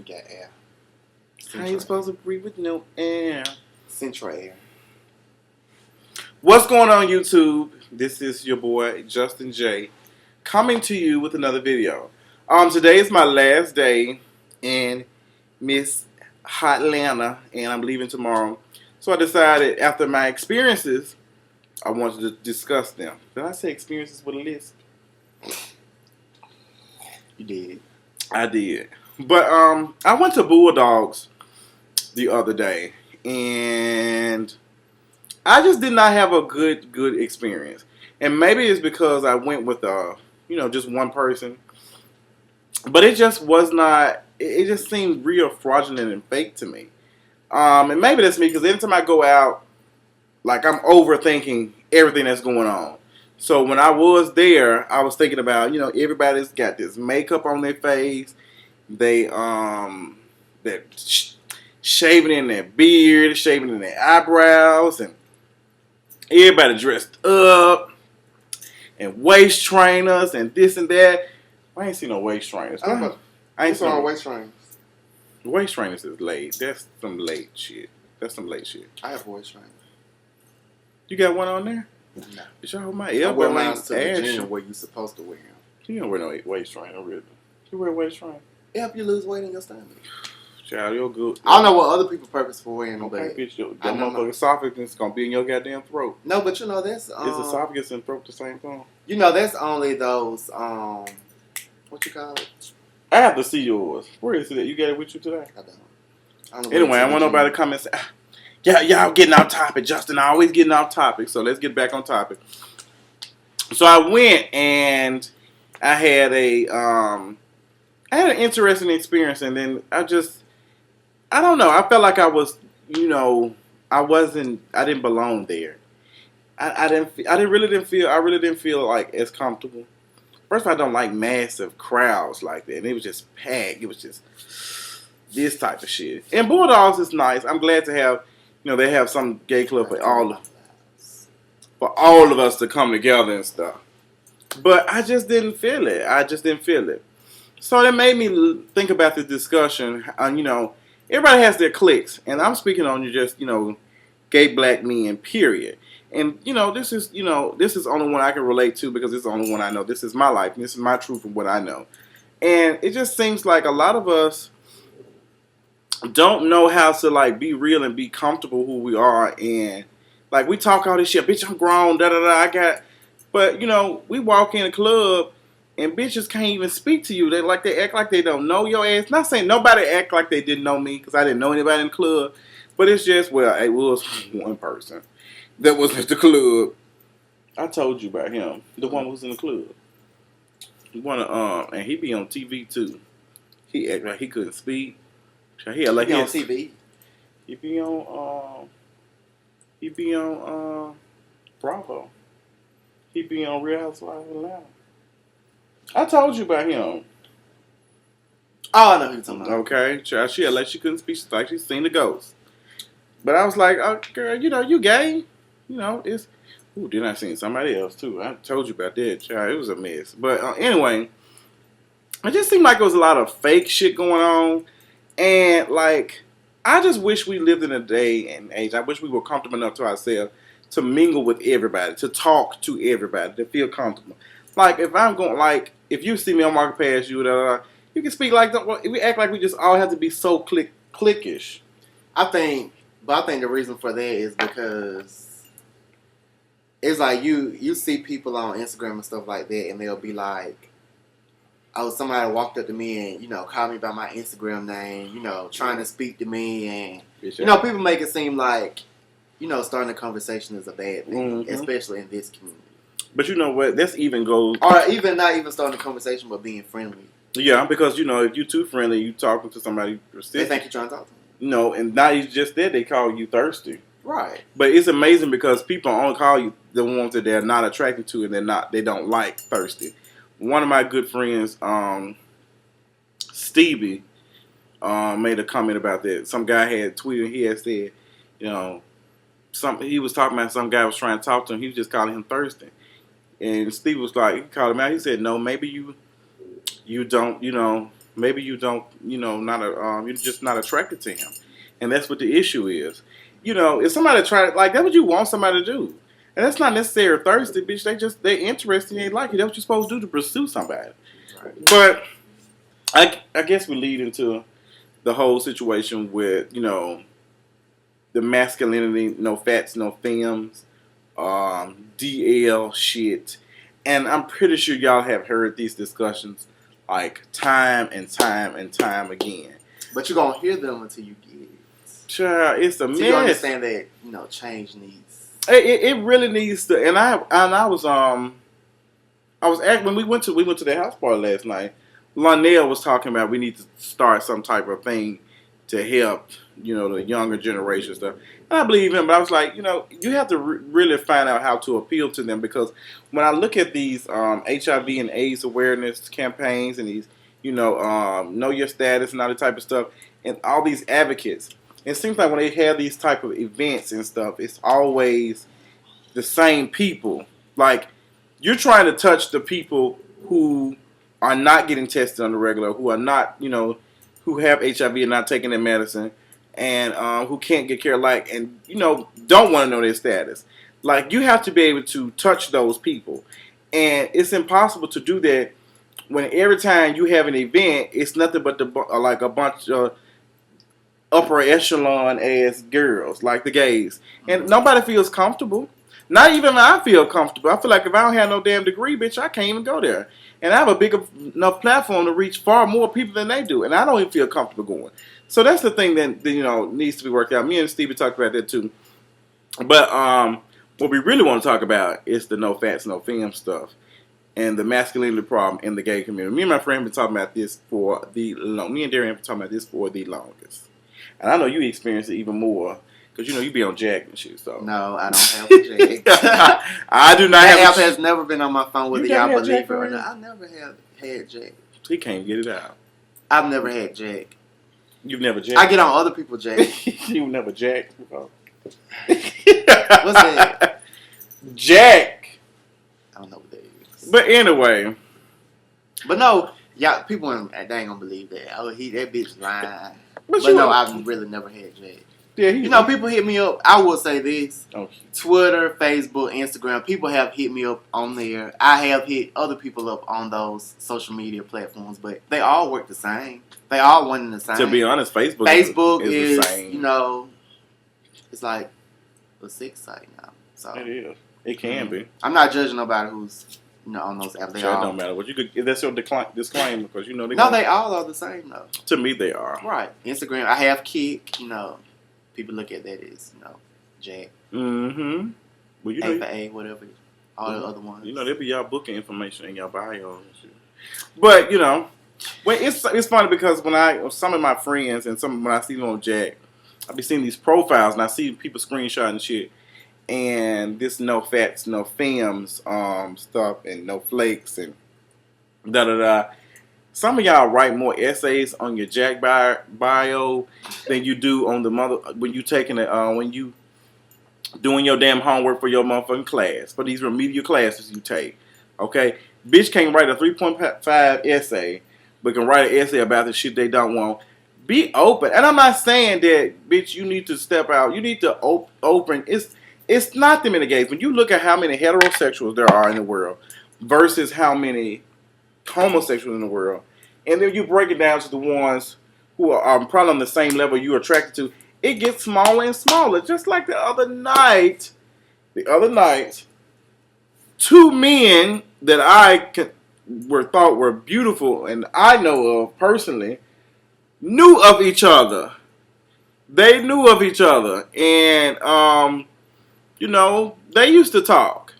got air. How you supposed to breathe with no air? Central air. What's going on, YouTube? This is your boy Justin J, coming to you with another video. Today is my last day in Miss Hotlanta, and I'm leaving tomorrow. So I decided, after my experiences, I wanted to discuss them. Did I say experiences with a list? You did. I did. But I went to Bulldogs the other day, and I just did not have a good experience. And maybe it's because I went with just one person. But it just was not, it just seemed real fraudulent and fake to me. And maybe that's me, because anytime I go out, like, I'm overthinking everything that's going on. So when I was there, I was thinking about, everybody's got this makeup on their face. They're shaving in their beard, shaving in their eyebrows, and everybody dressed up, and waist trainers, and this and that. I ain't seen no waist trainers. I ain't seen no waist trainers. Waist trainers is late. That's some late shit. I have waist trainers. You got one on there? No. Bitch, I hold my I wear elbow mine length to the ass. gym where you supposed to wear them. You don't wear no waist trainer, really. You wear a waist trainer? It help you lose weight in your stomach. Child, you're good. I don't know what other people purpose for wearing them. Okay, bitch, your motherfucking esophagus is gonna be in your goddamn throat. No, but that's is esophagus and throat the same thing? That's only those what you call it? I have to see yours. Where is it at? You got it with you today? I don't. Anyway, I want nobody to come and say, y'all getting off topic. Justin always getting off topic. So let's get back on topic. So I went and I had an interesting experience, and then I don't know. I felt like I was, I didn't belong there. I really didn't feel like as comfortable. First of all, I don't like massive crowds like that. And it was just packed. It was just this type of shit. And Bulldogs is nice. I'm glad to have, they have some gay club for all of us to come together and stuff. But I just didn't feel it. So it made me think about this discussion. Everybody has their cliques. And I'm speaking on just, gay black men, period. And, this is the only one I can relate to, because it's the only one I know. This is my life. And this is my truth of what I know. And it just seems like a lot of us don't know how to, like, be real and be comfortable who we are. And, like, we talk all this shit. Bitch, I'm grown, da-da-da, But, we walk in a club and bitches can't even speak to you. They act like they don't know your ass. Not saying nobody act like they didn't know me, because I didn't know anybody in the club. But it's just, well, it was one person that was at the club. I told you about him. The one who was in the club. And he be on TV too. He act like he couldn't speak. He on TV. He be on Bravo. He be on Real Housewives of Atlanta. I told you about him. Oh, I know who you're talking about. Okay. She act like she couldn't speak. She's like she seen the ghost. But I was like, oh, girl, you gay. It's... Ooh, then I seen somebody else, too. I told you about that, child. It was a mess. But anyway, it just seemed like there was a lot of fake shit going on. And, like, I just wish we lived in a day and age. I wish we were comfortable enough to ourselves to mingle with everybody, to talk to everybody, to feel comfortable. Like, if you see me, I'm walking past you, you can speak like that. We act like we just all have to be so cliquish. I think the reason for that is because it's like you see people on Instagram and stuff like that, and they'll be like, oh, somebody walked up to me and, called me by my Instagram name, trying to speak to me, and, people make it seem like, starting a conversation is a bad thing, especially in this community. But you know what? That's even goes... Or even not even starting a conversation, but being friendly. Yeah, because, if you're too friendly, you talking to somebody... They think you're trying to talk to them. No, and not just that, they call you thirsty. Right. But it's amazing because people only call you the ones that they're not attracted to and they don't like thirsty. One of my good friends, Stevie, made a comment about that. Some guy had tweeted, he had said, he was talking about some guy was trying to talk to him, he was just calling him thirsty. And Stevie was like, he called him out, he said, no, maybe you don't, Maybe you don't, you're just not attracted to him, and that's what the issue is. If somebody try like that's what you want somebody to do, and that's not necessarily thirsty, bitch. They're interested, they like it. That's what you're supposed to do to pursue somebody. Right. But I guess we lead into the whole situation with the masculinity, no fats, no femmes, DL shit, and I'm pretty sure y'all have heard these discussions like time and time and time again. But you're gonna hear them until you get it. Child, it's a mess. You understand that change needs. It really needs to. And I was when we went to the house party last night. Lionel was talking about we need to start some type of thing to help the younger generation stuff. And I believe him, but I was like, you have to really find out how to appeal to them, because when I look at these HIV and AIDS awareness campaigns and these know your status and all that type of stuff, and all these advocates, it seems like when they have these type of events and stuff, it's always the same people. Like, you're trying to touch the people who are not getting tested on the regular, who are not, who have HIV and not taking their medicine, and who can't get care, and don't want to know their status. Like, you have to be able to touch those people, and it's impossible to do that when every time you have an event, it's nothing but like a bunch of upper echelon ass girls, like the gays, and nobody feels comfortable. Not even I feel comfortable. I feel like if I don't have no damn degree, bitch, I can't even go there. And I have a big enough platform to reach far more people than they do, and I don't even feel comfortable going. So that's the thing that needs to be worked out. Me and Stevie talked about that too. But what we really want to talk about is the no fats, no femme stuff, and the masculinity problem in the gay community. Me and my friend have been talking about this for me and Darian have been talking about this for the longest. And I know you experience it even more, because you be on Jack and shit. So no, I don't have a Jack. I do not that have. That app has never been on my phone, whether y'all believe it or not. I never have had Jack. He can't get it out. I've never had Jack. You've never Jack? I get on other people's Jack. You've never Jack before. What's that? Jack. I don't know what that is. But anyway. But no, y'all, people they ain't gonna believe that. Oh, that bitch lying. But no, I've really never had Jack. Yeah, people hit me up. I will say this: okay. Twitter, Facebook, Instagram. People have hit me up on there. I have hit other people up on those social media platforms, but they all work the same. They all one and the same. To be honest, Facebook is the same. It's like a sex site now. So it is. It can be. I'm not judging nobody who's on those apps. It don't matter what you could. That's your disclaimer, because they all are the same though. To me, they are. Right. Instagram. I have Kick. People look at that as, Jack. Mm-hmm. Well, A for A, whatever. All the other ones. There be y'all booking information in y'all bio and shit. But, when it's funny, because when some of my friends and when I see them on Jack, I be seeing these profiles and I see people screenshotting shit, and this no fats, no femmes stuff, and no flakes and da-da-da. Some of y'all write more essays on your Jack bio than you do on the when you when you doing your damn homework for your motherfucking class, for these remedial classes you take. Okay? Bitch can't write a 3.5 essay, but can write an essay about the shit they don't want. Be open. And I'm not saying that, bitch, you need to step out. You need to open. It's not them in the gays. When you look at how many heterosexuals there are in the world versus how many homosexuals in the world, and then you break it down to the ones who are probably on the same level you're attracted to, it gets smaller and smaller. Just like the other night, two men that I thought were beautiful and I know of personally knew of each other. They knew of each other, and they used to talk,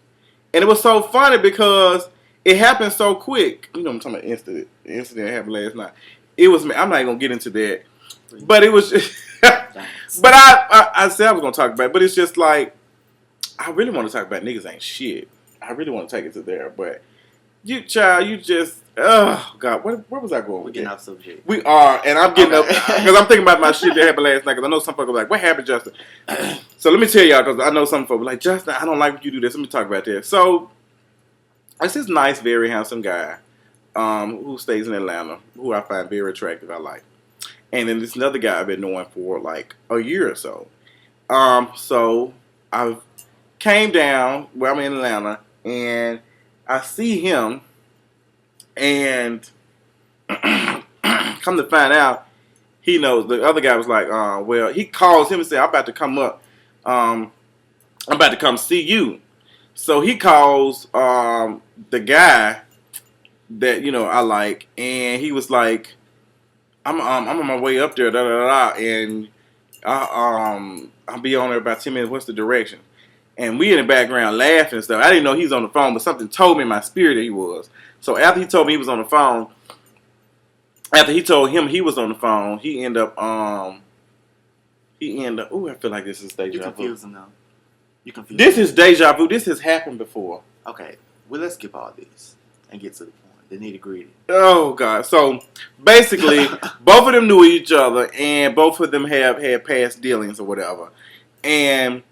and it was so funny because it happened so quick. I'm talking about the incident that happened last night. It was. I'm not even gonna get into that, but it was. But I said I was gonna talk about it, but it's just like I really want to talk about niggas ain't shit. I really want to take it to there, but you just. Oh God, where was I going? We're getting off subject. We are, and I'm getting up because I'm thinking about my shit that happened last night. Because I know some folks are like, "What happened, Justin?" So let me tell y'all, because I know some folks are like, "Justin, I don't like when you do this." Let me talk about this. So it's this nice, very handsome guy. who stays in Atlanta, who I find very attractive. I like. And then this another guy I've been knowing for like a year or so. So I came down where I'm in Atlanta, and I see him, and come to find out, he knows. The other guy was like, well, he calls him and said, I'm about to come up. I'm about to come see you. So he calls the guy that I like, and he was like, I'm on my way up there, da da da, and I'll be on there about 10 minutes. What's the direction? And we in the background laughing and stuff. I didn't know he was on the phone, but something told me in my spirit that he was. So after he told me he was on the phone, after he told him he was on the phone, he ended up. Ooh, I feel like this is deja vu. You confusing though. You confusing. This is deja vu. This has happened before. Okay, well let's skip all this and get to the point. The nitty gritty. Oh God! So basically, both of them knew each other, and both of them have had past dealings or whatever, and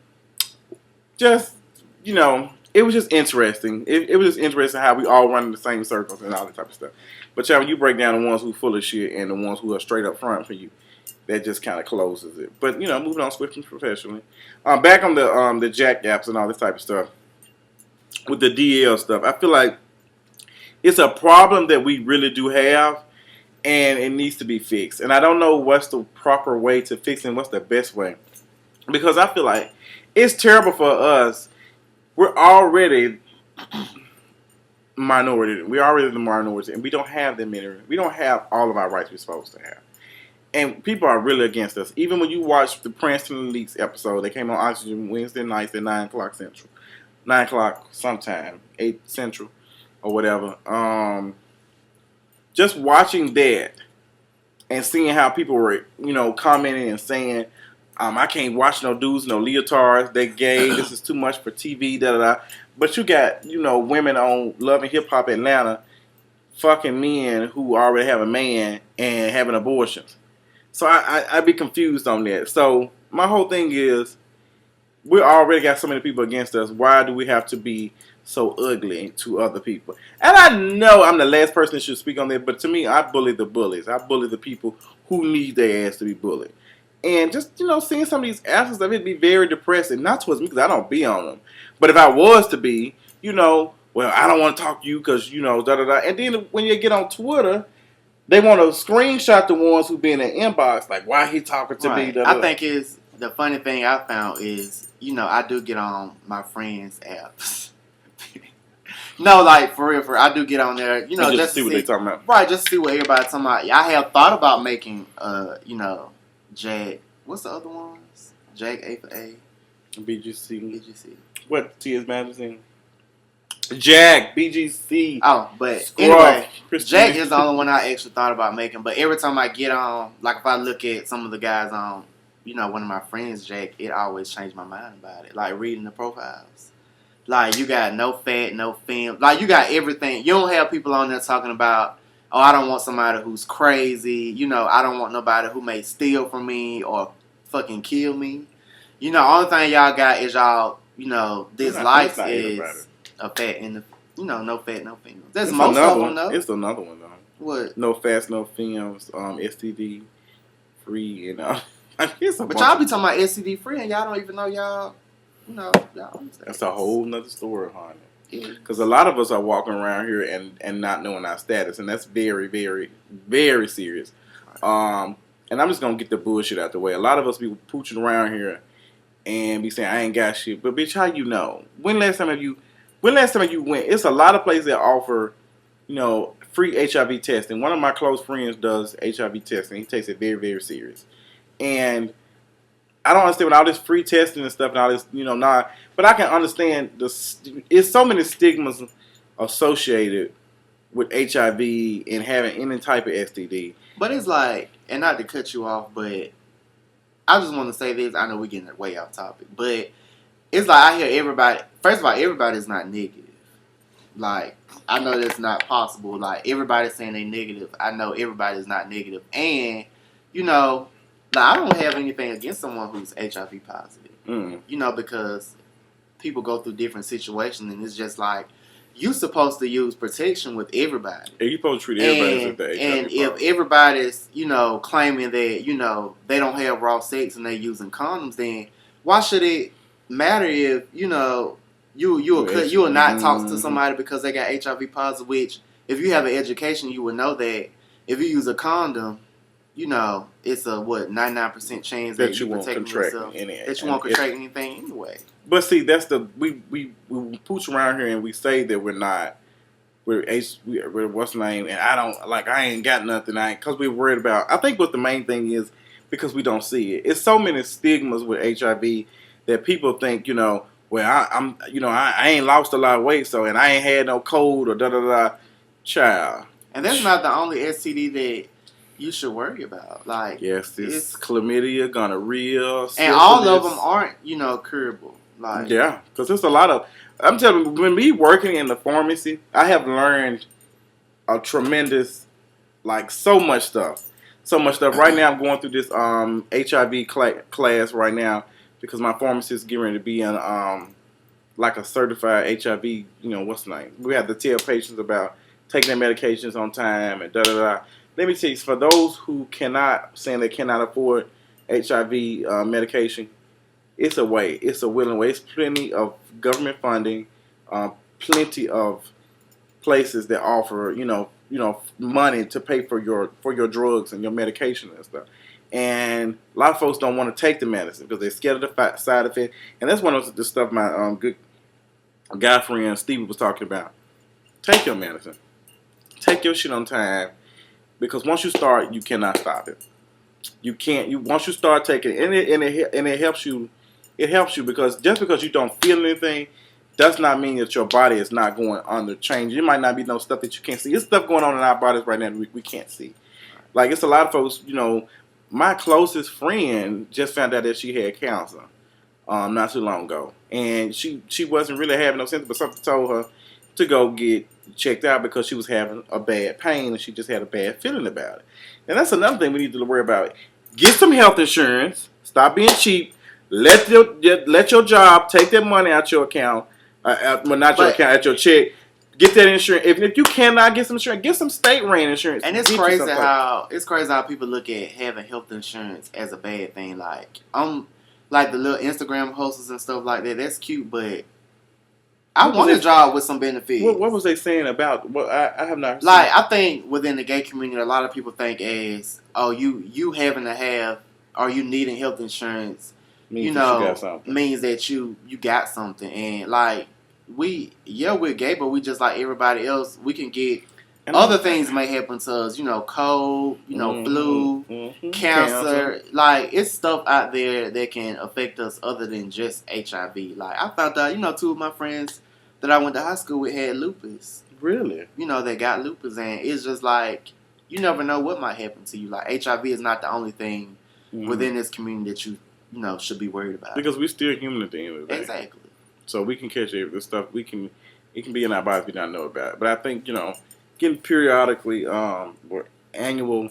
just it was just interesting. It was just interesting how we all run in the same circles and all that type of stuff. But when you break down the ones who full of shit and the ones who are straight up front for you, that just kind of closes it. But moving on swiftly professionally, back on the jack apps and all this type of stuff with the DL stuff. I feel like it's a problem that we really do have, and it needs to be fixed. And I don't know what's the proper way to fix it and what's the best way, because I feel like it's terrible for us. We're already minority. We're already the minority, and we don't have them many. We don't have all of our rights we're supposed to have. And people are really against us. Even when you watch the Princeton Leaks episode, they came on Oxygen Wednesday nights at 9 o'clock Central. 9 o'clock sometime, 8 Central, or whatever. Just watching that and seeing how people were, commenting and saying, I can't watch no dudes, no leotards, they gay, this is too much for TV, da da da. But you got, women on Love and Hip Hop Atlanta fucking men who already have a man and having abortions. So I'd be confused on that. So my whole thing is, we already got so many people against us. Why do we have to be so ugly to other people? And I know I'm the last person that should speak on that, but to me, I bully the bullies. I bully the people who need their ass to be bullied. And just, seeing some of these answers, it'd be very depressing. Not towards me, because I don't be on them. But if I was to be, well, I don't want to talk to you because, da da da. And then when you get on Twitter, they want to screenshot the ones who be in the inbox, like, why he talking to me? Da, da, da. I think is the funny thing I found is, I do get on my friends' apps. No, like, for real, I do get on there, just to see what they talking about. Right, just to see what everybody's talking about. I have thought about making, Jag. What's the other ones? Jag A for A. BGC. What? T.S. Magazine? Jag. BGC. Oh, but Scruff, anyway, Christian. Jag is the only one I actually thought about making. But every time I get on, like if I look at some of the guys on, one of my friends, Jag, it always changed my mind about it. Like reading the profiles. Like you got no fat, no fem. Like you got everything. You don't have people on there talking about, oh, I don't want somebody who's crazy. I don't want nobody who may steal from me or fucking kill me. Only thing y'all got is y'all, dislikes is a fat and no fat, no females. There's most of them though. It's another one though. What? No fats, no females, STD free, But y'all be talking about STD free and y'all don't even know y'all. Y'all. That's a whole nother story, honey. Because a lot of us are walking around here and not knowing our status, and that's very, very, very serious. And I'm just gonna get the bullshit out the way. A lot of us be pooching around here and be saying I ain't got shit, but bitch, how you know? When last time you went? It's a lot of places that offer, free HIV testing. One of my close friends does HIV testing. He takes it very, very serious, and I don't understand with all this free testing and stuff and all this, but I can understand it's so many stigmas associated with HIV and having any type of STD. But it's like, and not to cut you off, but I just want to say this. I know we're getting way off topic, but it's like I hear everybody. First of all, everybody's not negative. Like I know that's not possible. Like everybody's saying they negative. I know everybody's not negative, and I don't have anything against someone who's HIV positive. Because people go through different situations, and it's just like, you supposed to use protection with everybody. And you supposed to treat everybody as if they're And HIV if positive. everybody's, claiming that, they don't have raw sex and they're using condoms, then why should it matter if, you will not talk to somebody because they got HIV positive, which if you have an education, you would know that if you use a condom, it's a 99% chance that you won't protect contract yourself, any, that you won't contract anything anyway. But see, that's we pooch around here and we say that we're what's the name, and I ain't got nothing, because we're worried about. I think what the main thing is because we don't see it. It's so many stigmas with HIV that people think, I ain't lost a lot of weight, and I ain't had no cold or da da da. Child, and that's not the only STD that you should worry about. Like, yes, it's chlamydia, gonorrhea, syphilis. And all of them aren't, curable. Like, yeah, because there's a lot of. I'm telling you, when me working in the pharmacy, I have learned a tremendous, so much stuff. So much stuff. Right now, I'm going through this HIV class right now because my pharmacist is getting ready to be in a certified HIV. What's the name? We have to tell patients about taking their medications on time and da da da. Let me tell you, for those who saying they cannot afford HIV medication, it's a way. It's a willing way. It's plenty of government funding, plenty of places that offer, money to pay for your drugs and your medication and stuff. And a lot of folks don't want to take the medicine because they're scared of the side effect. And that's one of the stuff my good guy friend Stevie was talking about. Take your medicine. Take your shit on time, because once you start, you cannot stop it. You can't. Once you start taking it, and it helps you. It helps you because just because you don't feel anything does not mean that your body is not going under change. It might not be no stuff that you can't see. There's stuff going on in our bodies right now that we can't see. Like, it's a lot of folks, my closest friend just found out that she had cancer not too long ago. And she wasn't really having no symptoms, but something told her to go get checked out because she was having a bad pain and she just had a bad feeling about it. And that's another thing we need to worry about. Get some health insurance. Stop being cheap. Let your job take that money out your account. At your check. Get that insurance. If you cannot get some insurance, get some state-ran insurance. And it's crazy how people look at having health insurance as a bad thing. Like the little Instagram hosts and stuff like that. That's cute, but I want a job with some benefits. What was they saying about? Well, I have not. I think within the gay community, a lot of people think as, you having to have, or you needing health insurance, means that you got something. And we're gay, but we just like everybody else. We can get other things may happen to us. Cold, flu, cancer. Like, it's stuff out there that can affect us other than just HIV. Like, I found out, two of my friends that I went to high school with had lupus. Really? They got lupus, and it's just like, you never know what might happen to you. Like, HIV is not the only thing within this community that you should be worried about. Because we're still human at the end of the day. Exactly. So we can catch this stuff. It can be in our bodies we not know about it. But I think, getting periodically or annual,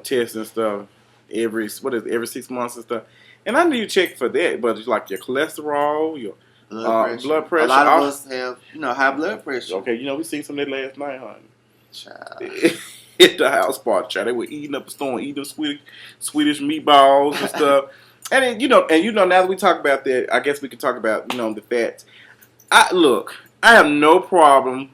tests and stuff every 6 months and stuff. And I need to check for that, but it's like your cholesterol, your blood pressure. A lot of us have, high blood pressure. Okay, we seen some of that last night, honey. Child. At the house party, child. They were eating up a storm, eating Swedish meatballs and stuff. And then, now that we talk about that, I guess we can talk about, the fats. I have no problem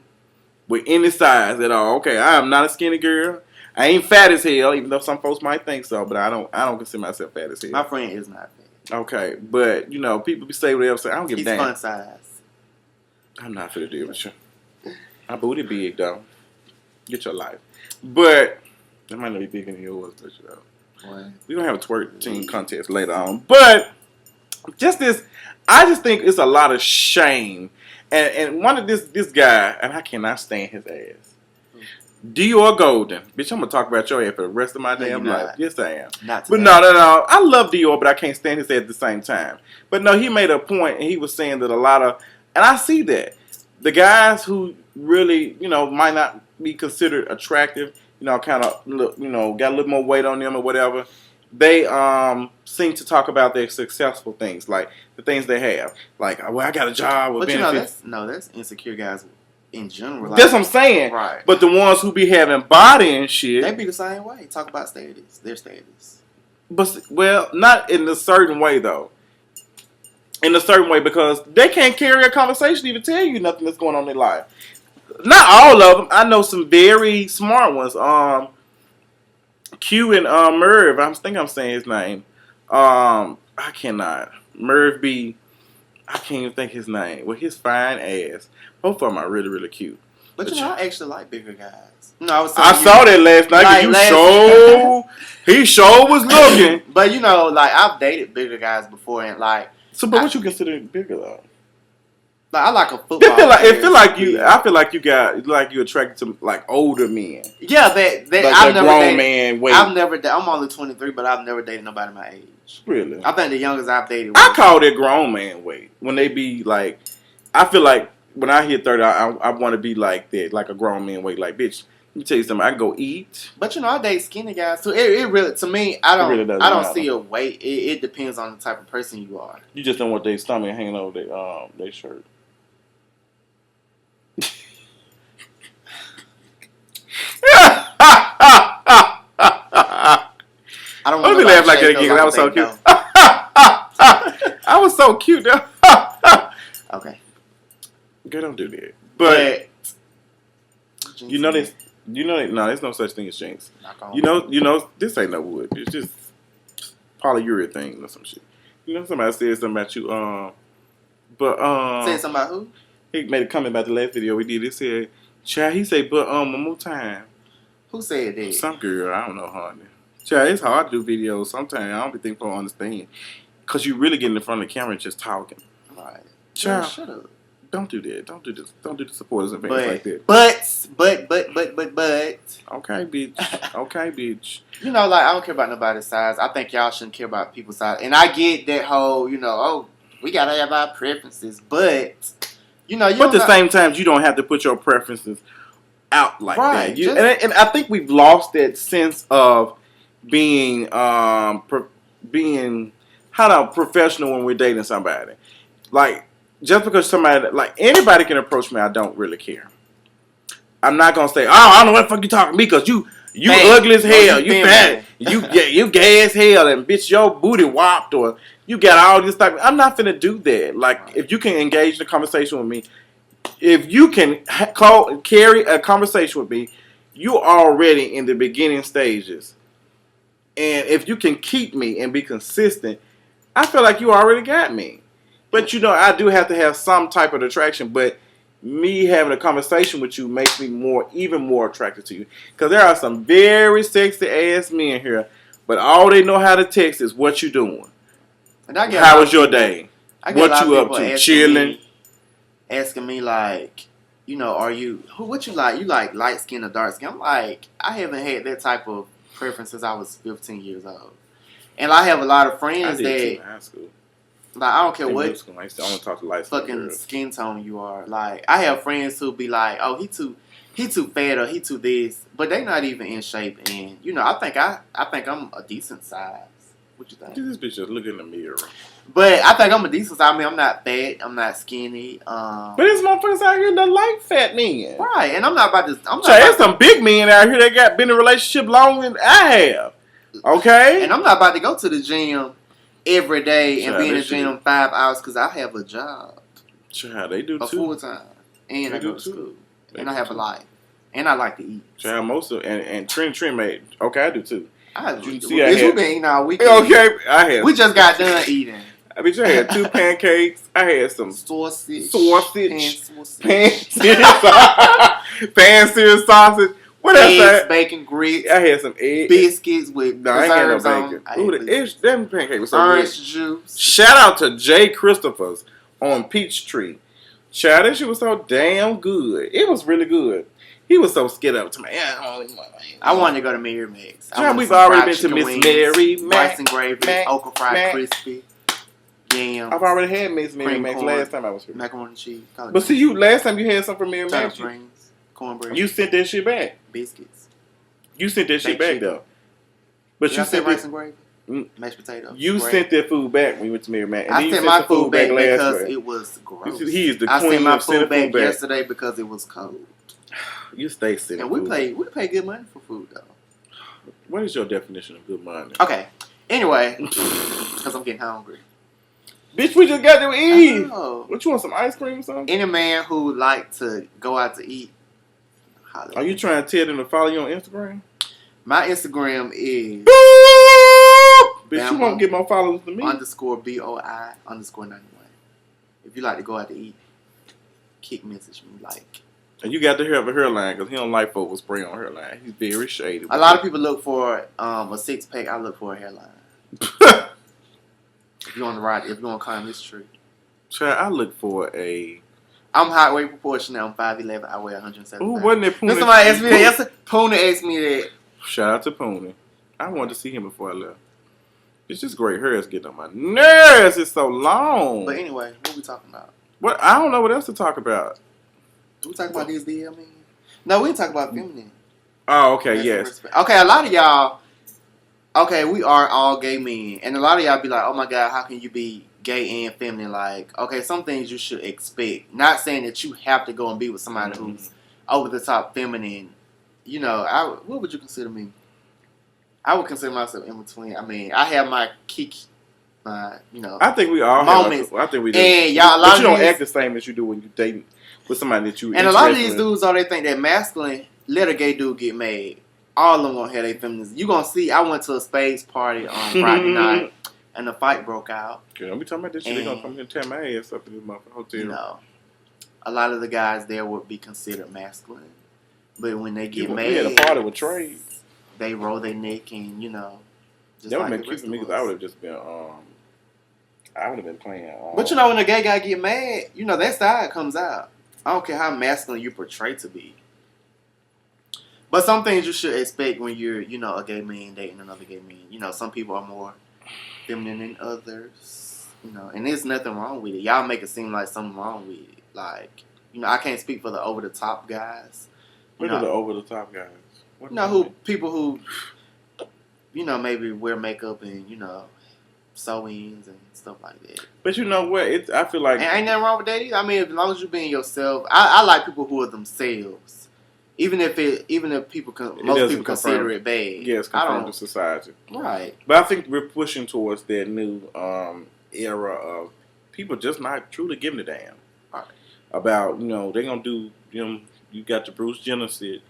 with any size at all. Okay, I am not a skinny girl. I ain't fat as hell, even though some folks might think so, but I don't consider myself fat as hell. My friend is not fat. Okay, but people be saying whatever. I don't give a damn. He's fun size. I'm not for the deal with you. My booty big though. Get your life. But that might not be bigger than yours, but What? We're gonna have a twerk team contest later on. But I just think it's a lot of shame. And one of this guy, and I cannot stand his ass. Dior Golden. Bitch, I'm gonna talk about your ass for the rest of my damn life. Yes, I am. Not but no. I love Dior, but I can't stand his ass at the same time. But no, he made a point, and he was saying that a lot of, and I see that the guys who really, might not be considered attractive, kind of, got a little more weight on them or whatever. They seem to talk about their successful things, like the things they have. Like, well, I got a job with benefits. That's insecure guys in general. Like, that's what I'm saying. Right. But the ones who be having body and shit, they be the same way. Talk about status, their status. But well, not in a certain way though. In a certain way, because they can't carry a conversation to even tell you nothing that's going on in their life. Not all of them. I know some very smart ones. Q and Merv. I think I'm saying his name. I cannot. Merv B. I can't even think his name. With his fine ass. Both of them are really, really cute. But you know, I actually like bigger guys. No, I saw that last night. Like, He sure was looking. But you know, like I've dated bigger guys before, and like. So, but what you consider bigger though? Like I like a football. It feel like you. I feel like you attracted to like older men. Yeah, that like I've never grown dated, man. Weight. I'm only 23, but I've never dated nobody my age. Really? I think the youngest I've dated. I call it grown man weight when they be like. I feel like when I hit 30, I want to be like that, like a grown man weight. Like, bitch, let me tell you something. I can go eat. But you know, I date skinny guys too. It really, to me, I don't matter. see a weight. It depends on the type of person you are. You just don't want their stomach hanging over their shirt. I don't want to laugh like that again because I was so cute. I was so cute. Okay. Girl, don't do that. But you know this. No, there's no such thing as jinx. You know, this ain't no wood. It's just polyurethane or some shit. You know, somebody said something about you. Said something about who? He made a comment about the last video we did. He said, "Child," he said, "but one more time." Who said that? Some girl, I don't know, honey. Child, it's hard to do videos sometimes. I don't think people understand. Because you really get in front of the camera and just talking. Right. Child, shut up. Don't do that. Don't do this. Don't do the supporters and fans like that. But. Okay, bitch. Okay, bitch. You know, like, I don't care about nobody's size. I think y'all shouldn't care about people's size. And I get that whole, you know, oh, we got to have our preferences. But, you know, But at the same time, you don't have to put your preferences out like that. And I think we've lost that sense of being professional when we're dating somebody. Like, just because somebody, like, anybody can approach me, I don't really care. I'm not gonna say, oh, I don't know what the fuck you talking to me, because you ugly as hell, you fat, you gay as hell, and bitch, your booty whopped, or you got all this stuff. I'm not finna do that. Like, if you can engage in a conversation with me, if you can carry a conversation with me, you already in the beginning stages. And if you can keep me and be consistent, I feel like you already got me. But, you know, I do have to have some type of attraction. But me having a conversation with you makes me even more attracted to you. Because there are some very sexy ass men here. But all they know how to text is what you doing. How was your day? What you up to? Chilling? Asking me, like, you know, what you like? You like light skin or dark skin? I'm like, I haven't had that type of preference since I was 15 years old. And I have a lot of friends that in high school. Like, I don't care what I used to only talk to light fucking skin tone you are. Like, I have friends who be like, oh, he too fat or he too this, but they not even in shape. And you know, I think I'm a decent size. What you think? This bitch just look in the mirror. But I think I'm a decent size. I mean, I'm not fat. I'm not skinny. But there's motherfuckers out here that like fat men. Right, and I'm not about to. There's some big men out here that been in a relationship longer than I have. Okay? And I'm not about to go to the gym every day and be in the gym 5 hours because I have a job. Child, they do too. Full time. And I go to school. And I have a life. And I like to eat. Child, most of and Trent made. Okay, I do too. We've been eating all weekend. Okay, I have. We just got done eating. I mean, I had 2 pancakes. I had some sausage, pan-seared sausage. What else? Bacon, grits. I had some eggs, biscuits with preserves on. Them pancakes were so orange good. Juice. Shout out to Jay Christopher's on Peachtree. Child, that shit was so damn good. It was really good. He was so scared up to me. I wanted to go to Mary Mac's. We've already been to Miss Mary Mac. Rice and gravy, okra fried crispy. Yams. I've already had Miss Mary Mac's last time I was here. Macaroni and cheese. But see, last time you had something from Mary Mac's. Cornbread. You sent that shit back. Biscuits. You sent that shit back though. But you said rice and gravy? Mashed potatoes. You Great. sent that food back when you went to Mary Mac. And I sent my food back because it was gross. He is the I queen sent my of sending food back food back. yesterday because it was cold. You stay sending And we food pay good money for food though. What is your definition of good money? Okay. Anyway, because I'm getting hungry. Bitch, we just got to eat. Oh. What, you want some ice cream or something? Any man who would like to go out to eat. Are you trying to tell them to follow you on Instagram? My Instagram is Bitch, you won't get more followers than me. _BOI_91. If you like to go out to eat, kick message me like. And you got to have a hairline because he don't like folks with spray on hairline. He's very shady. A lot of people look for a 6-pack. I look for a hairline. If you want to ride, if you want to climb this tree. Child, I look for a. I'm height weight proportional. I'm 5'11". I weigh 170. Ooh, wasn't it Poona? Then somebody asked me that. Yes, Poona asked me that. Shout out to Poona. I wanted to see him before I left. It's just great hair is getting on my nerves. It's so long. But anyway, what we talking about? What? I don't know what else to talk about. We talking about these DM? No, we ain't talking about feminine. Oh, okay, yes. Okay, a lot of y'all. Okay, we are all gay men, and a lot of y'all be like, "Oh my God, how can you be gay and feminine?" Like, okay, some things you should expect. Not saying that you have to go and be with somebody who's over the top feminine. You know, what would you consider me? I would consider myself in between. I mean, I have my kick, I think we all moments. I think we do. And y'all, but you don't act the same as you do when you date with somebody that you. And a lot of these dudes, they think that masculine. Let a gay dude get made. All of them gonna have their feminism. You gonna see. I went to a spades party on Friday night, and the fight broke out. Okay, don't be talking about this shit. They gonna come here and tear my ass up in this motherfucking hotel. A lot of the guys there would be considered masculine, but when they get made, we had a party with trades. They roll their neck and just that would like have been cute for me because I would have just been I would have been playing. But when a gay guy get mad, that side comes out. I don't care how masculine you portray to be. But some things you should expect when you're, a gay man dating another gay man. Some people are more feminine than others. And there's nothing wrong with it. Y'all make it seem like something wrong with it. Like, I can't speak for the over the top guys. What are the over the top guys? People who, maybe wear makeup and sew-ins and stuff like that. But you know what? I feel like and ain't nothing wrong with that either. I mean, as long as you being yourself, I like people who are themselves. Even if most people consider it bad. Yes, conform to society. Right. But I think we're pushing towards that new era of people just not truly giving a damn about they're gonna do you got the Bruce Jenner shit.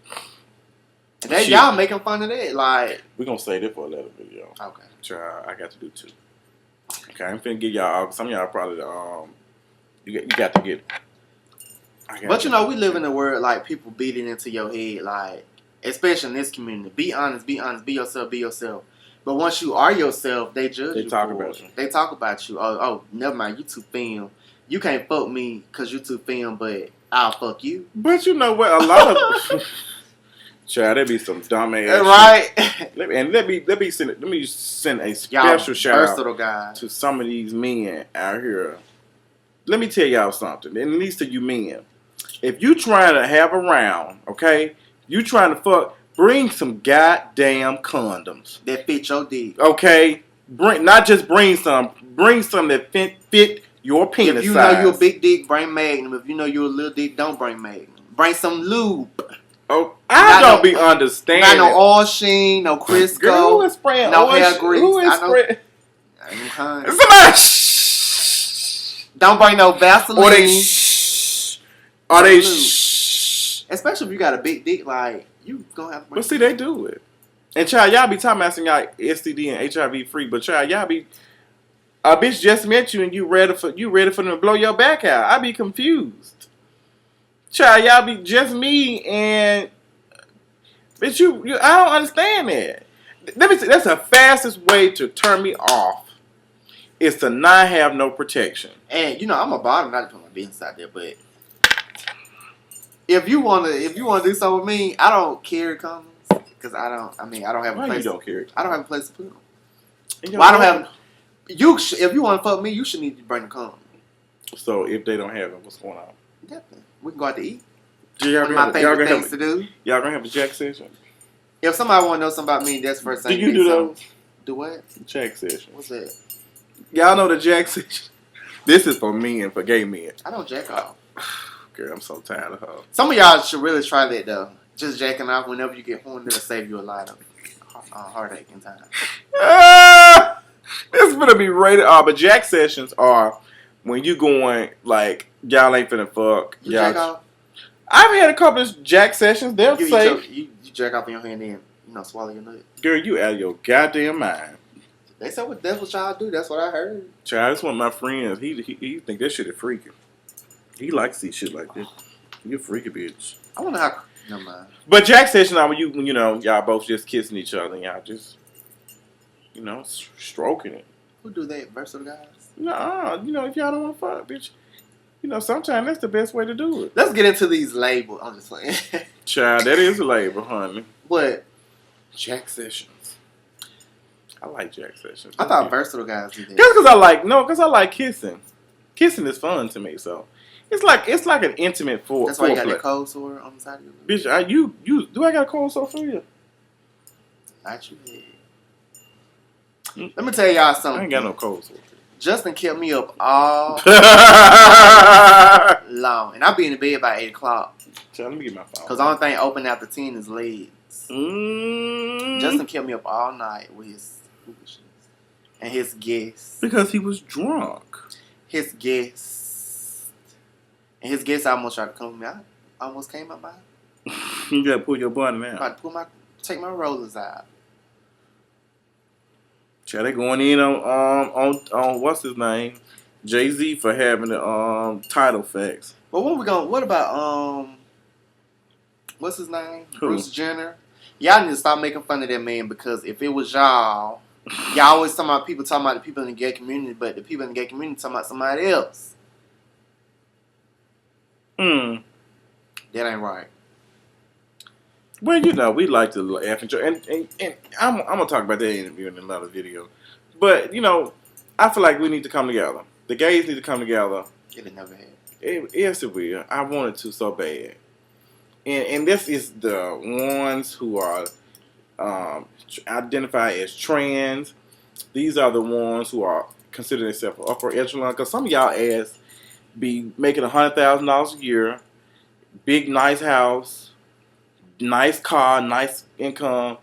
Y'all making fun of that, like we're gonna say that for a later video. Okay. Sure, I got to do 2. Okay, I'm finna give y'all. Some of y'all probably you got to get. But we live in a world like people beat it into your head, like especially in this community. Be honest, be yourself. But once you are yourself, they judge you. They talk about you. They talk about you. Oh, never mind. You too femme. You can't fuck me because you too femme, but I'll fuck you. But you know what? A lot of child, there be some dumb ass right. Let me send a special shout out to some of these men out here. Let me tell y'all something, and at least to you men. If you trying to have a round, okay, you trying to fuck, bring some goddamn condoms that fit your dick. Okay, bring some that fit your penis. If you know you're a big dick, bring Magnum. If you know you're a little dick, don't bring Magnum. Bring some lube. Oh, I don't be understanding. Not no oil sheen, no Crisco. Girl, who is spraying no oil hair grease. Who is spraying? Somebody don't bring no Vaseline. Or they especially if you got a big dick, like you gonna have to bring. But see, they do it. And child, y'all be talking about y'all STD and HIV free, but child, y'all be a bitch just met you and you ready for them to blow your back out. I be confused. Child, y'all be just me and bitch you I don't understand that. Let me say that's the fastest way to turn me off is to not have no protection. And I'm a bottom, not to put my business out there, but if you wanna do something with me, I don't carry condoms because I don't have a place. You don't carry? I don't have a place to put them. Well, I don't have. If you want to fuck me, you should need to bring the condom. So if they don't have it, what's going on? Definitely, we can go out to eat. One of my favorite things to do. Y'all gonna have a jack session? If somebody want to know something about me, that's the first thing. Do you do those? Do what? Jack sessions. What's that? Y'all know the Jack session? This is for men, for gay men. I don't jack off. Girl, I'm so tired of her. Some of y'all should really try that though. Just jacking off whenever you get horny, it'll save you a lot of heartache and time. This is gonna be rated R, but Jack sessions are when you going like y'all ain't finna fuck. You jack off? I've had a couple of Jack sessions. They're safe. You jack off in your hand and swallow your nut. Girl, you out of your goddamn mind. They said that's what y'all do. That's what I heard. Child, that's one of my friends. He think that shit is freaky. He likes to see shit like this. You a freaky bitch. I wonder how. Never mind. But Jack session are when y'all both just kissing each other and y'all just stroking it. Who do that? Versatile guys? Nah, if y'all don't want to fuck, bitch. Sometimes that's the best way to do it. Let's get into these labels. I'm just playing. Child, that is a label, honey. What? Jack sessions. I like Jack sessions. I thought versatile guys did that. Just because I like kissing. Kissing is fun to me, so it's like an intimate foreplay. That's why you got that cold sore on the side of your bitch. Do I got a cold sore for you? Not you. Let me tell y'all something. I ain't got no cold sore. Justin kept me up all long, and I be in the bed by 8 o'clock. So let me get my phone. Cause the only thing open after 10 is legs. Justin kept me up all night with his foolishness and his guests. Because he was drunk. His guests and his guests almost tried to come with me. I almost came up by. You gotta pull your button out. About to take my rollers out. Child, they going in on what's his name, Jay-Z for having the title facts. But what about what's his name? Who? Bruce Jenner. Y'all need to stop making fun of that man because if it was y'all always talking about the people in the gay community, but the people in the gay community talking about somebody else. That ain't right. Well, we like to laugh and joke, and I'm gonna talk about that interview in another video. But I feel like we need to come together. The gays need to come together. It never had. Yes, it will. I wanted to so bad. And this is the ones who are identified as trans. These are the ones who are consider themselves upper echelon. Because some of y'all ass be making $100,000 a year, big nice house, nice car, nice income,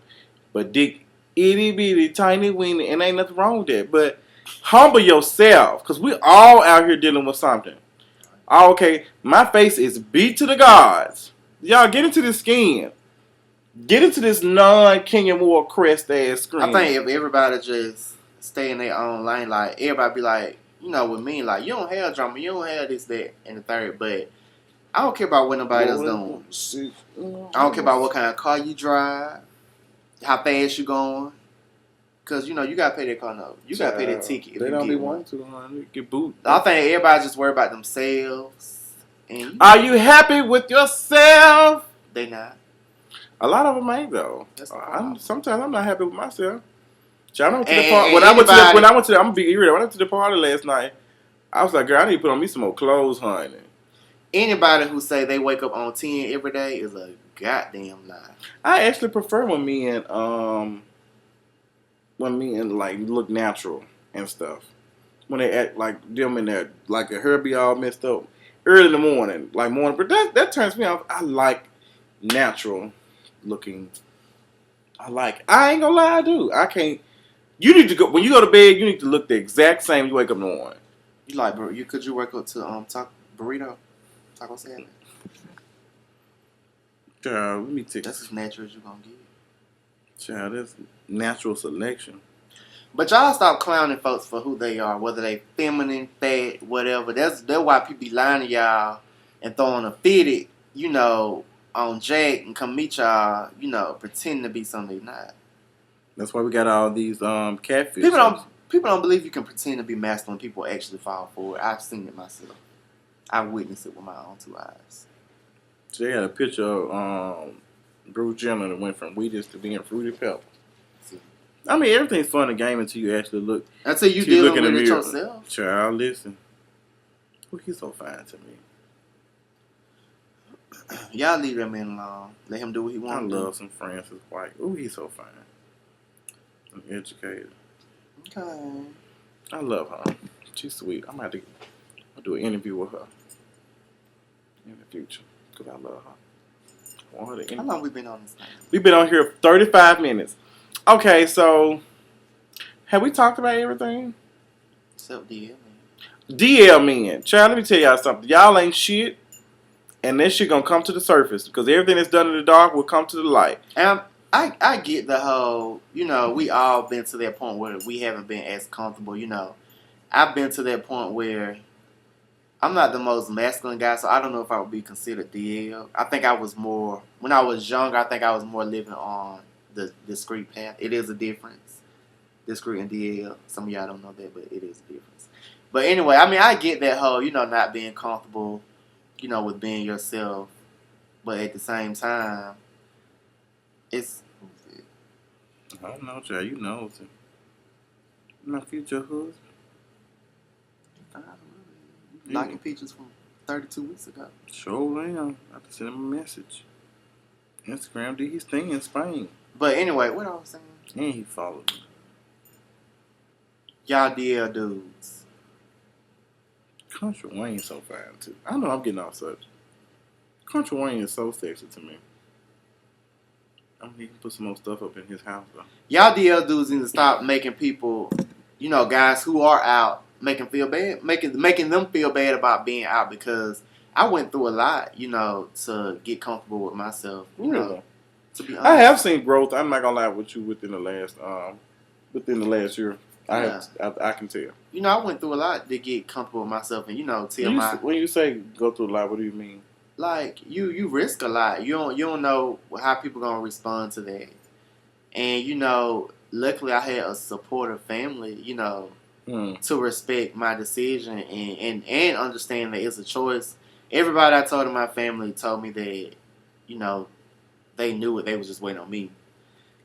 but dick itty bitty tiny weenie, and ain't nothing wrong with that. But humble yourself, because we all out here dealing with something. Okay, my face is beat to the gods. Y'all get into this skin. Get into this non-King and War crest ass screen. I think if everybody just stay in their own lane, like everybody be like, with me, like you don't have drama, you don't have this, that, and the third, but I don't care about what nobody else doing. I don't care about what kind of car you drive, how fast you going, because you gotta pay that car note. You gotta pay that ticket. If they you don't get be one. wanting to get booed. I think everybody just worry about themselves. And are you happy with yourself? They not. A lot of them ain't though. Sometimes I'm not happy with myself. I went to the party. I'm gonna be real. When I went to the party last night, I was like, girl, I need to put on me some more clothes, honey. Anybody who say they wake up on 10 every day is a goddamn lie. I actually prefer when men like look natural and stuff. When they act like them in there, like a hair be all messed up early in the morning, but that turns me off. I like natural looking. I ain't gonna lie, I do. I can't. You need to go when you go to bed. You need to look the exact same when you wake up in the morning. You like, bro? Could you wake up to burrito, taco salad? Child, let me take. That's as natural as you gonna get. Child, that's natural selection. But y'all stop clowning folks for who they are, whether they feminine, fat, whatever. That's why people be lying to y'all and throwing a fitted, on Jack and come meet y'all, pretending to be something they not. That's why we got all these catfish. People don't believe you can pretend to be masculine. People actually fall for it. I've seen it myself. I've witnessed it with my own 2 eyes. So they had a picture of Bruce Jenner that went from Wheaties to being Fruity Pebbles. I mean, everything's fun and game until you actually look. Until you dealing with it yourself. Child, listen. Well, he's so fine to me. Y'all leave that man alone. Let him do what he wants. I love some Francis White. Ooh, he's so fine. An educator. Okay. I love her. She's sweet. I'm about to do an interview with her in the future because I love her. I want her to How long we been on this thing? We've been on here 35 minutes. Okay, so have we talked about everything? Except DL, man. DL men. Child, let me tell y'all something. Y'all ain't shit. And that shit gonna come to the surface. Because everything that's done in the dark will come to the light. And I get the whole, we all been to that point where we haven't been as comfortable, I've been to that point where I'm not the most masculine guy, so I don't know if I would be considered DL. I think I was more, when I was younger, I think I was more living on the discreet path. It is a difference. Discreet and DL. Some of y'all don't know that, but it is a difference. But anyway, I mean, I get that whole, not being comfortable, with being yourself. But at the same time, it's... I don't know, child. You know. My future husband. Liking pictures from 32 weeks ago. Sure am. I have to send him a message. Instagram did his thing in Spain. But anyway, what I was saying? And he followed me. Y'all DL dudes. Country Wayne so fine too. I know I'm getting off subject. Country Wayne is so sexy to me. He can put some more stuff up in his house though. Y'all DL dudes need to stop making people, guys who are out, making them feel bad about being out, because I went through a lot, to get comfortable with myself. Really? To be honest. I have seen growth. I'm not gonna lie with you within the last year. I can tell. I went through a lot to get comfortable with myself, and when you say go through a lot, what do you mean? Like you risk a lot. You don't know how people gonna respond to that, and luckily I had a supportive family, to respect my decision and understand that it's a choice. Everybody I told in my family told me that, they knew it. They was just waiting on me.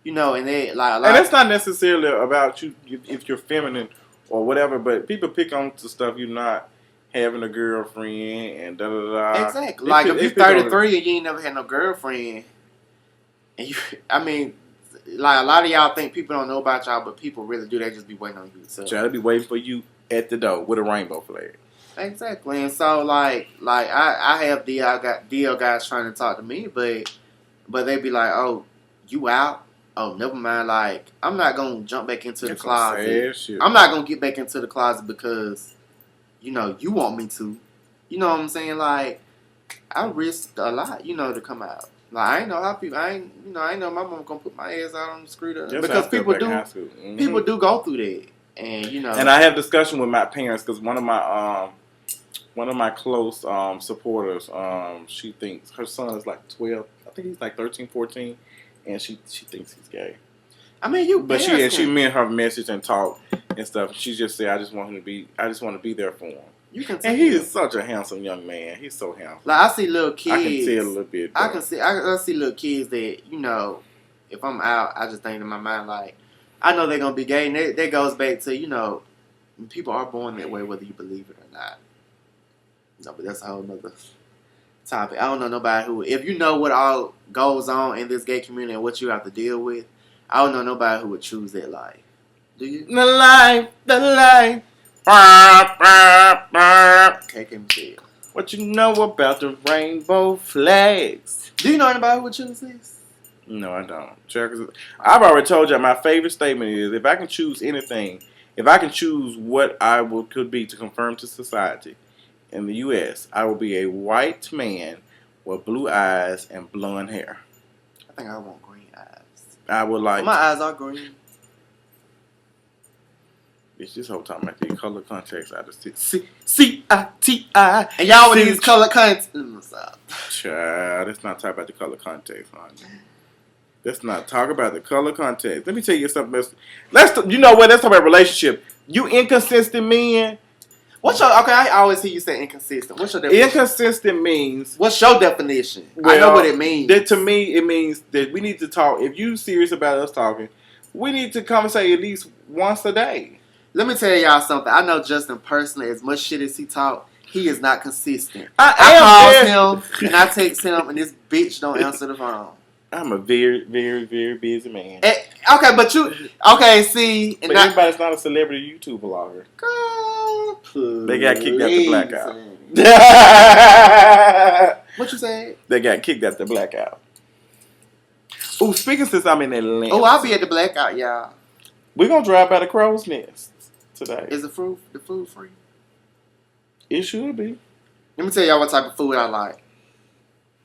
And they like a lot. And it's not necessarily about you if you're feminine or whatever, but people pick on to stuff you're not having a girlfriend and da da da. Exactly. Like if you're 33 and you ain't never had no girlfriend, and like a lot of y'all think people don't know about y'all, but people really do. They just be waiting on you. So try to be waiting for you at the door with a rainbow flag. Exactly. And so like I have DL guys trying to talk to me, but they be like, oh, you out? Oh, never mind. Like, I'm not going to jump back into the closet. I'm not going to get back into the closet because, you want me to. You know what I'm saying? Like, I risked a lot, to come out. Like, I ain't know how people, I ain't know my mom going to put my ass out on the street. Because people do go through that. And, And I have discussion with my parents because one of my close supporters, she thinks her son is like 12. I think he's like 13, 14. And she thinks he's gay. I mean, But she meant her message and talk and stuff. She just said, I just want to be there for him. You can and he is such a handsome young man. He's so handsome. Like, I see little kids. I can tell a little bit. I see little kids that, if I'm out, I just think in my mind, like, I know they're going to be gay. And that goes back to, people are born that way, whether you believe it or not. No, but that's a whole nother topic. I don't know nobody who, if you know what all goes on in this gay community and what you have to deal with, I don't know nobody who would choose that life. Do you? The life. KK. What you know about the rainbow flags? Do you know anybody who would choose this? No, I don't. I've already told you my favorite statement is, if I can choose anything, if I can choose what could be to conform to society, in the U.S., I will be a white man with blue eyes and blonde hair. I think I want green eyes. I would like... My eyes are green. Bitch, this whole time I think color contacts out of C-I-T-I. And y'all with these color contacts. Child, let's not talk about the color contacts, honey. Let's not talk about the color contacts. Let me tell you something else. You know what? Let's talk about relationship. You inconsistent men... I always hear you say inconsistent. What's your definition? Inconsistent means... What's your definition? I know what it means. To me, it means that we need to talk. If you serious about us talking, we need to conversate at least once a day. Let me tell y'all something. I know Justin personally, as much shit as he talk, he is not consistent. I call him and I text him and this bitch don't answer the phone. I'm a very, very, very busy man. Okay, but see, but everybody's not a celebrity YouTube vlogger. Girl, please. They got kicked out the blackout. What you said? They got kicked out the blackout. Oh, speaking since I'm in Atlanta. Oh, I'll be at the blackout, y'all. We're gonna drive by the Crow's Nest today. Is the food free? It should be. Let me tell y'all what type of food I like.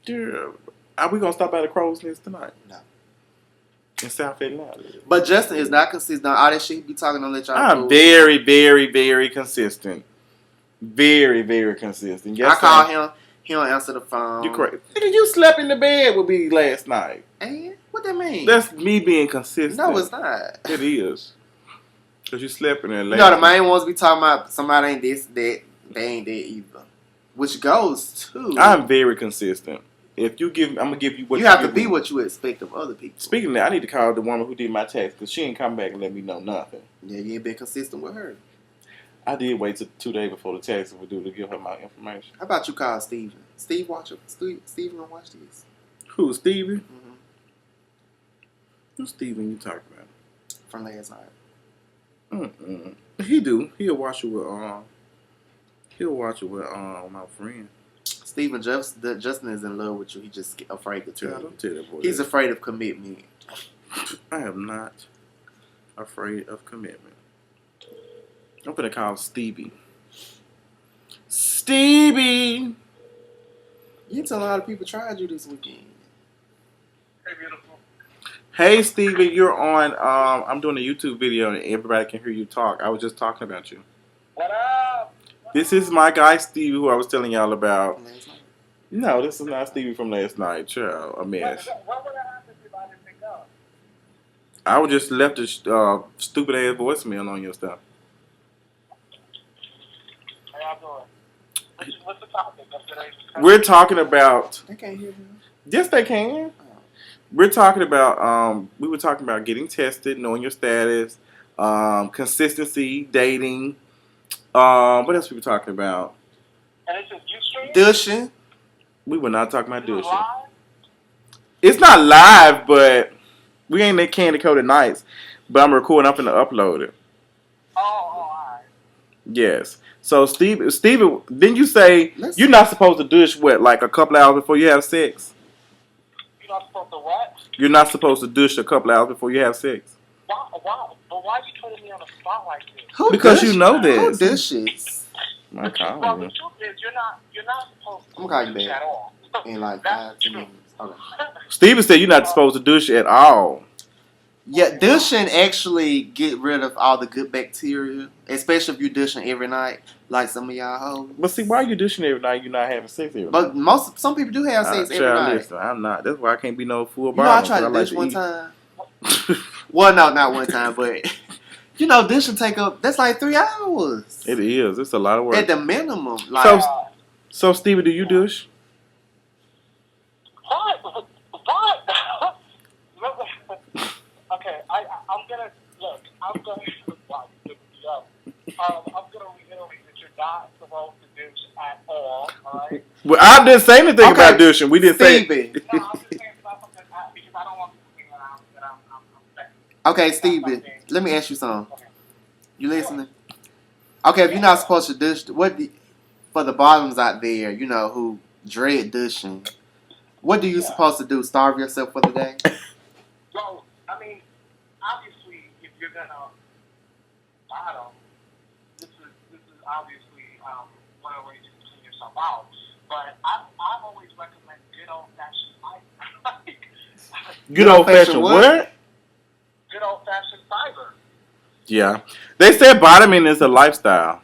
Yeah. Are we gonna stop by the Crow's Nest tonight? No. In South Atlanta. But Justin is not consistent. All that shit he be talking on let y'all. I'm very, very, very consistent. Very, very consistent. Yes, I call him. He don't answer the phone. You crazy? Nigga, you slept in the bed with me last night. And what that mean? That's me being consistent. No, it's not. It is. Because you slept in there last night. You know, the main ones be talking about somebody ain't this, that, they ain't that either. Which goes to... I'm very consistent. If you give, I'm going to give you what you have to be what you expect of other people. Speaking of that, I need to call the woman who did my tax because she ain't come back and let me know nothing. Yeah, you ain't been consistent with her. I did wait till 2 days before the tax was due to give her my information. How about you call Steven? Steven gonna watch this. Who, Steven? Mm-hmm. Who's Steven you talking about? From last night. Mm-mm. He do. He'll watch it with my friend. Steven Justin is in love with you. He just afraid to tell you. Don't tell that boy. He's afraid of commitment. I am not afraid of commitment. I'm gonna call Stevie. Stevie! You tell a lot of people tried you this weekend. Hey, beautiful. Hey, Stevie, you're on. I'm doing a YouTube video and everybody can hear you talk. I was just talking about you. What up? This is my guy Stevie, who I was telling y'all about. No, this is not Stevie from last night. Child, a mess. What would have happened if I didn't pick up? I would just left a stupid ass voicemail on your stuff. How y'all doing? What's the topic of today's discussion? We're talking about. They can't hear him. Yes, they can. We're talking about. We were talking about getting tested, knowing your status, consistency, dating. What else were we talking about? And this is Ustream? Dushing. We were not talking about dushing. Live? It's not live, but we ain't that Candy Coated Nights. But I'm recording. I'm finna upload it. Alright. Yes. So, Steve, didn't you say you're not supposed to dush, what, like a couple hours before you have sex? You're not supposed to what? You're not supposed to dush a couple hours before you have sex. Why? But why are you putting me on the spot like this? Because you know this. Who dishes? Well, the truth is, you're not supposed to dush at all. In like 5-10 minutes. Okay. Steven said you're not supposed to dush at all. Yeah, dushing actually get rid of all the good bacteria, especially if you dushing every night, like some of y'all hoes. But see, why are you dushing every night? You're not having sex every night. But some people do have sex every night. Listen, I'm not. That's why I can't be no full body. I tried to dush one time. Well, no, not one time, but dushing take up. That's like 3 hours. It is. It's a lot of work at the minimum. Like, so Stevie, do you dush? What? Okay, I'm gonna reiterate that you're not supposed to douche at all. Alright. Well, I didn't say anything about douching. We didn't say. Stevie. No, I'm just saying about something because I don't want people thinking that I'm saying. Okay, Stevie. Let me ask you something. Okay. You listening? Okay, if you're not supposed to douche, for the bottoms out there, who dread douching, what do you supposed to do? Starve yourself for the day? Well, I mean, obviously, if you're gonna bottom, this is obviously one of the ways you can clean yourself out. But I've always recommended good old fashioned fiber. Good old fashioned what? Good old fashioned fiber. Yeah, they said bottoming is a lifestyle.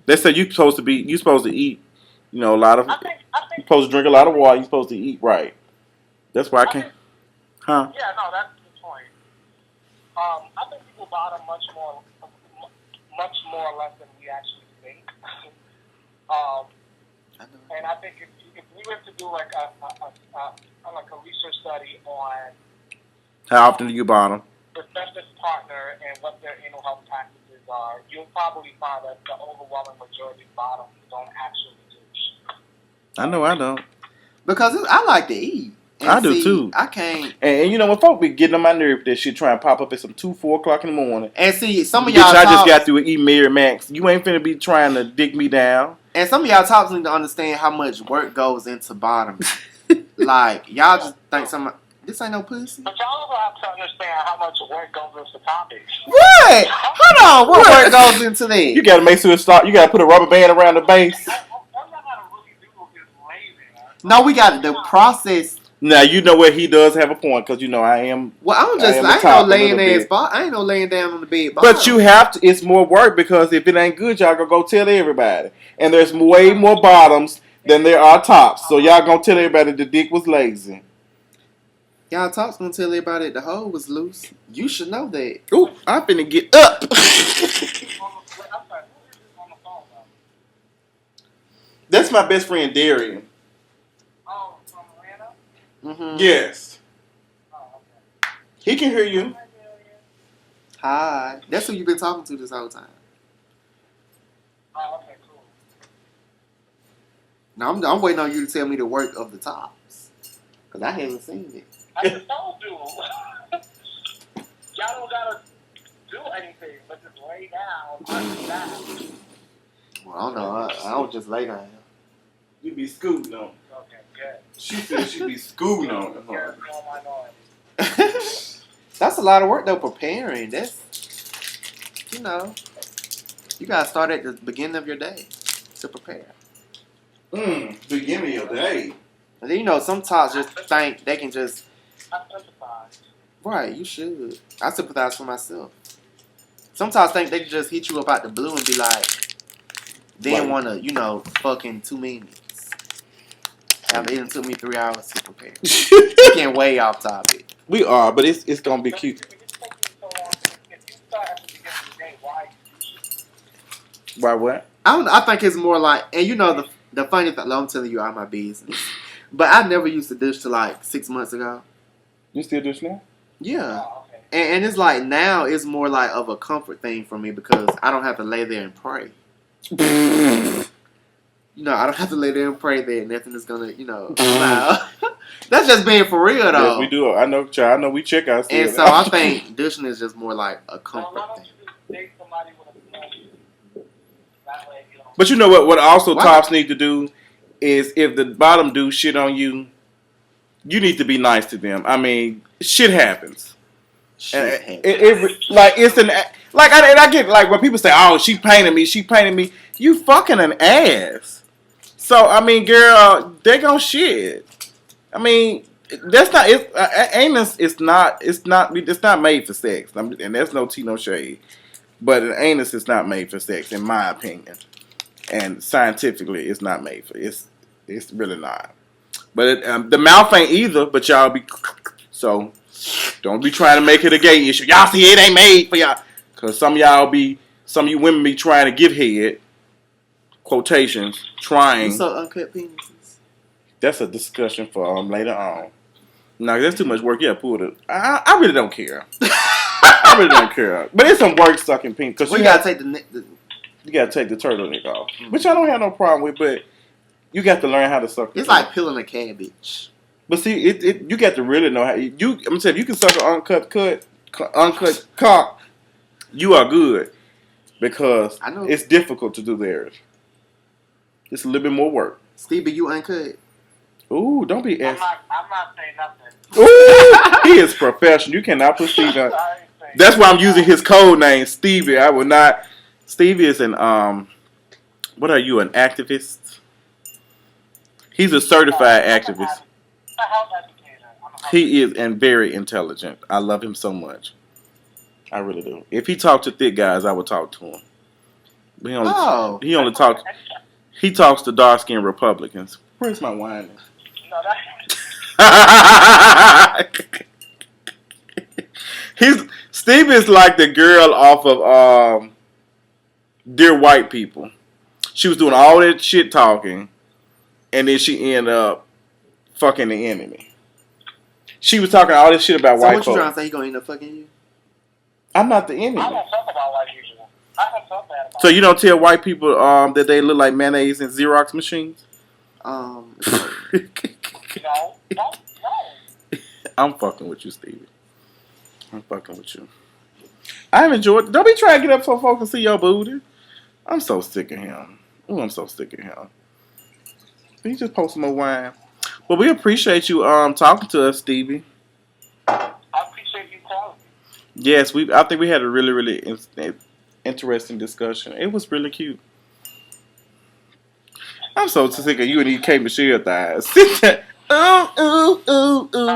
They said you're supposed to eat, a lot of. You're supposed to drink a lot of water. You're supposed to eat right. That's why I can't. Huh? Yeah, no, that's the point. I think people bottom much more or less than we actually think. And I think if we were to do like a research study on how often do you bottom? Prospective partner and what their anal health practices are, you'll probably find that the overwhelming majority of bottoms don't actually douche. I know I don't. Because I like to eat. And I do see, too. I can't. And you know when folk be getting on my nerve with that shit, trying to pop up at some 2, 4 o'clock in the morning. And see, some of Bitch, y'all I just talks, got through eating Mary Max. You ain't finna be trying to dig me down. and some of y'all talks need to understand how much work goes into bottoming. Like y'all just think this ain't no pussy. But y'all also have to understand how much work goes into topics. What? Hold on. What work goes into that? You gotta make sure it's stop. You gotta put a rubber band around the base. All y'all gotta really do is lay there. No, we got the process. Now you know what he does have a point because you know I am. Well, I ain't no laying ass spot. I ain't no laying down on the bed. But you have to. It's more work because if it ain't good, y'all gonna go tell everybody. And there's way more bottoms than there are tops. So y'all gonna tell everybody the dick was lazy. Y'all talks gonna tell everybody the hole was loose. You should know that. Ooh, I'm finna get up. That's my best friend Darian. Oh, from Atlanta? Mm-hmm. Yes, Oh, okay. he can hear you. Hi. That's who you've been talking to this whole time. Oh, okay, cool. Now I'm waiting on you to tell me the work of the tops, cause I haven't seen it. I just told you. Y'all don't gotta do anything, but just lay down on your back. Well, I don't know. I don't just lay down. You be scooting on. Okay, good. She said she be scooting on. You're a small minority. That's a lot of work though. Preparing. That's, you know, you gotta start at the beginning of your day to prepare. Beginning of the day. And then you know some tops just think they can just. I sympathize. Right, you should. I sympathize for myself. Sometimes think they can just hit you up out the blue and be like, then want to, you know, fucking 2 minutes. It done took me 3 hours to prepare. We getting way off topic. We are, but it's gonna be cute. If it's taking you so long, if you start at the beginning of the day, why you Why what? I think it's more like, and you know the funny thing, I'm telling you all my business. But I never used to dish till like 6 months ago. You still do now? Yeah. Oh, okay. And it's like now it's more like of a comfort thing for me because I don't have to lay there and pray. You know, I don't have to lay there and pray that nothing is gonna, you know, wow. That's just being for real though. Yes, we do. I know, child. I know we check ourselves. And so I think dishing is just more like a So comfort why don't thing. you just date somebody with a small that way you don't. But you know what? What also Why? tops need to do is if the bottom do shit on you, you need to be nice to them. I mean, shit happens. Shit And happens. like it's an like I get like when people say, "Oh, she painted me." You fucking an ass. So I mean, girl, they gon' shit. I mean, that's not anus. It's not made for sex. And there's no tea, no shade. But an anus is not made for sex, in my opinion. And scientifically, it's not made for it's really not. But the mouth ain't either. But y'all be so. Don't be trying to make it a gay issue. Y'all see it ain't made for y'all. Because some of you women be trying to give head. Quotations. Trying. You so uncut penises. That's a discussion for later on. No, that's too much work. Yeah, pull it. I really don't care. I really don't care. But it's some work sucking penis. Because You gotta take you gotta take the turtleneck off. Which I don't have no problem with, but you got to learn how to suck the It's penis. like peeling a cabbage. But see, you got to really know how I'm gonna say if you can suck an uncut cock, you are good because I know. it's difficult to do theirs. It's a little bit more work. Stevie, you uncut. Ooh, don't be I'm asking. not saying nothing. Ooh, he is professional. You cannot put Stevie on. I ain't saying That's why I'm using his code name, Stevie. I would not. Stevie is an what are you, an activist? He's a certified activist. I'm a health educator. He is and very intelligent. I love him so much. I really do. If he talked to thick guys, I would talk to him. But he only talks. He talks to dark skinned Republicans. Where's my wine? No, that. Steve is like the girl off of Dear White People. She was doing all that shit talking, and then she ended up fucking the enemy. She was talking all this shit about So white what you folks. trying to say? He gonna end up fucking you? I'm not the enemy. I don't talk about white people. I don't talk bad about So you don't tell white people that they look like mayonnaise and Xerox machines? No. No. I'm fucking with you, Stevie. I'm fucking with you. I've enjoyed. Don't be trying to get up so folks can see your booty. I'm so sick of him. Oh, I'm so sick of him. He just post some more wine. Well, we appreciate you talking to us, Stevie. I appreciate you calling me. Yes, I think we had a really interesting discussion. It was really cute. I'm so sick of you and these K Michelle thighs. Sit there. Ooh, ooh, ooh, ooh.